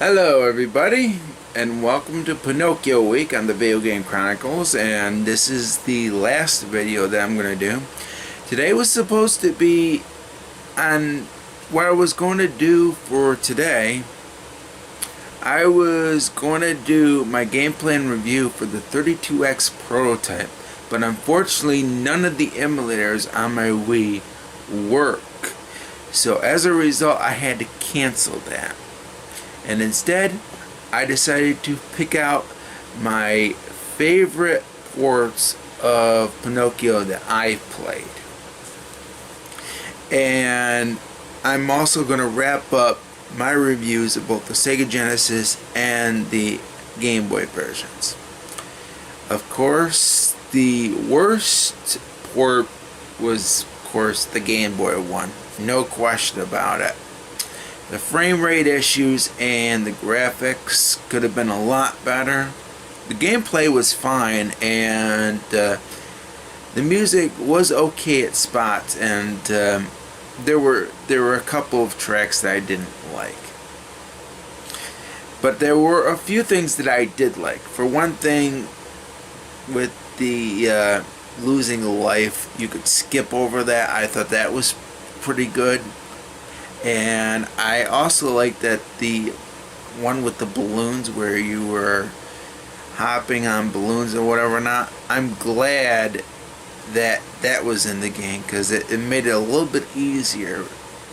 Hello everybody, and welcome to Pinocchio Week on the Video Game Chronicles, and this is the last video that I'm going to do. Today was supposed to be on what I was going to do for today. I was going to do my gameplay and review for the 32X prototype, but unfortunately none of the emulators on my Wii work. So as a result, I had to cancel that. And instead, I decided to pick out my favorite ports of Pinocchio that I've played. And I'm also going to wrap up my reviews of both the Sega Genesis and the Game Boy versions. Of course, the worst port was, of course, the Game Boy one. No question about it. The frame rate issues and the graphics could have been a lot better. The gameplay was fine, and the music was okay at spots, and there were a couple of tracks that I didn't like. But there were a few things that I did like. For one thing, with the losing a life, you could skip over that. I thought that was pretty good. And I also like that the one with the balloons where you were hopping on balloons or whatever not. I'm glad that that was in the game, because it made it a little bit easier,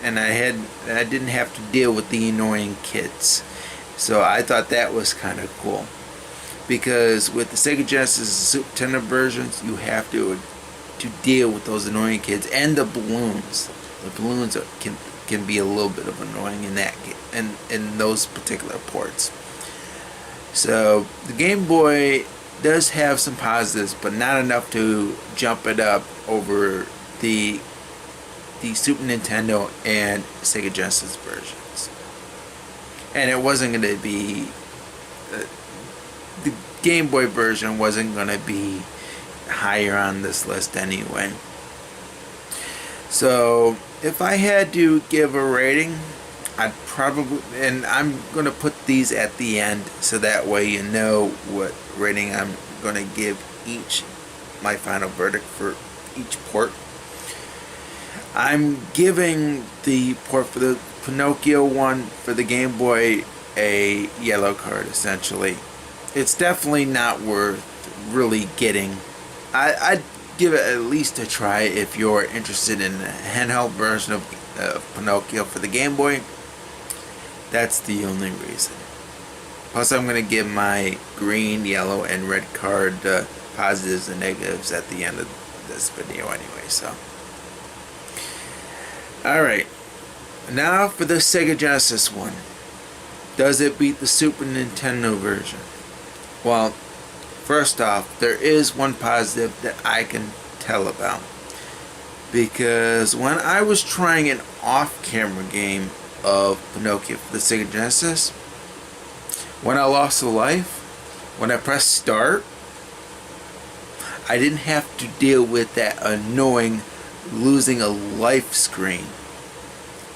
and I didn't have to deal with the annoying kids. So I thought that was kind of cool, because with the Sega Genesis and Super Nintendo versions, you have to deal with those annoying kids and the balloons. The balloons can be a little bit of annoying in that in those particular ports. So the Game Boy does have some positives, but not enough to jump it up over the Super Nintendo and Sega Genesis versions. And it wasn't going to be the Game Boy version wasn't going to be higher on this list anyway. So if I had to give a rating, I'd probably, and I'm going to put these at the end so that way you know what rating I'm going to give my final verdict for each port. I'm giving the port for the Pinocchio one for the Game Boy a yellow card, essentially. It's definitely not worth really getting. I'd give it at least a try if you're interested in a handheld version of Pinocchio for the Game Boy. That's the only reason. Plus, I'm going to give my green, yellow, and red card positives and negatives at the end of this video anyway. So, alright. Now for the Sega Genesis one. Does it beat the Super Nintendo version? Well, first off, there is one positive that I can tell about. Because when I was trying an off-camera game of Pinocchio for the Sega Genesis, when I lost a life, when I pressed start, I didn't have to deal with that annoying losing a life screen.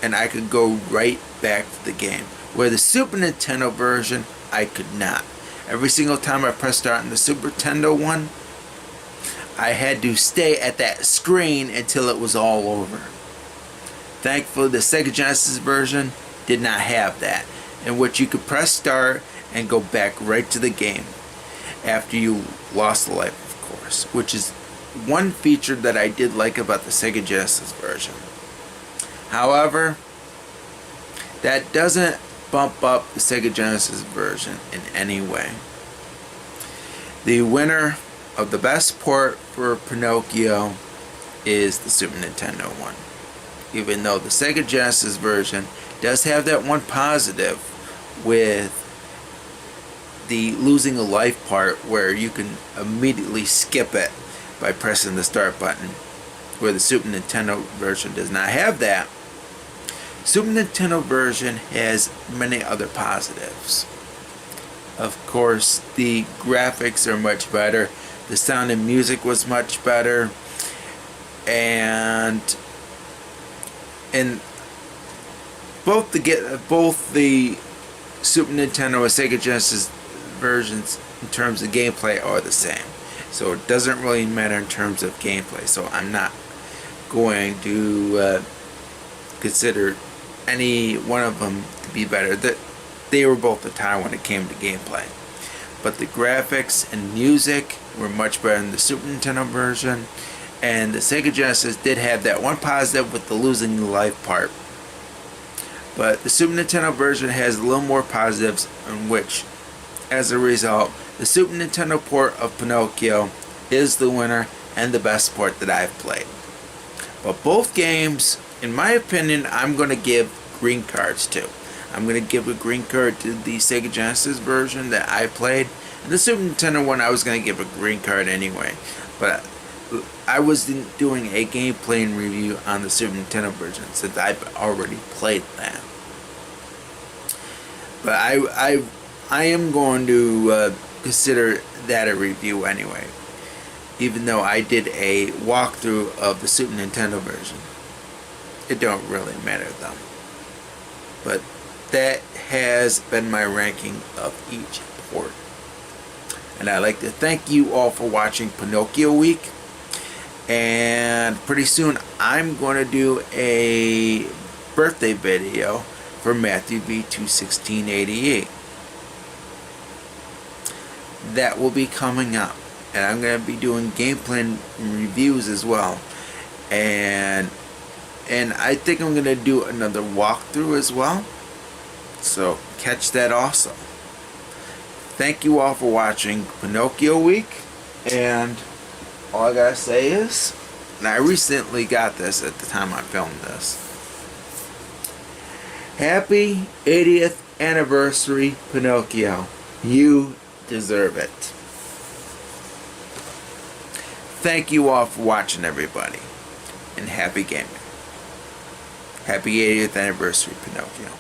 And I could go right back to the game. Where the Super Nintendo version, I could not. Every single time I pressed start in the Super Nintendo one, I had to stay at that screen until it was all over. Thankfully, the Sega Genesis version did not have that, in which you could press start and go back right to the game after you lost the life, of course, which is one feature that I did like about the Sega Genesis version. However, that doesn't bump up the Sega Genesis version in any way. The winner of the best port for Pinocchio is the Super Nintendo one. Even though the Sega Genesis version does have that one positive with the losing a life part where you can immediately skip it by pressing the start button, where the Super Nintendo version does not have that. Super Nintendo version has many other positives. Of course, the graphics are much better. The sound and music was much better. And both the Super Nintendo or Sega Genesis versions in terms of gameplay are the same. So it doesn't really matter in terms of gameplay. So I'm not going to consider any one of them to be better. They were both a tie when it came to gameplay. But the graphics and music were much better in the Super Nintendo version. And the Sega Genesis did have that one positive with the losing the life part. But the Super Nintendo version has a little more positives, in which, as a result, the Super Nintendo port of Pinocchio is the winner and the best port that I've played. But both games, in my opinion, I'm going to give green cards to. I'm going to give a green card to the Sega Genesis version that I played. And the Super Nintendo one, I was going to give a green card anyway. But I was doing a gameplay and review on the Super Nintendo version since I've already played that. But I am going to consider that a review anyway, even though I did a walkthrough of the Super Nintendo version. It don't really matter though. But that has been my ranking of each port. And I'd like to thank you all for watching Pinocchio Week. And pretty soon I'm going to do a birthday video for Matthew B21688. That will be coming up. And I'm going to be doing gameplay reviews as well. And I think I'm going to do another walkthrough as well. So catch that also. Thank you all for watching Pinocchio Week. And all I gotta say is, and I recently got this at the time I filmed this. Happy 80th anniversary, Pinocchio. You deserve it. Thank you all for watching, everybody. And happy gaming. Happy 80th anniversary, Pinocchio.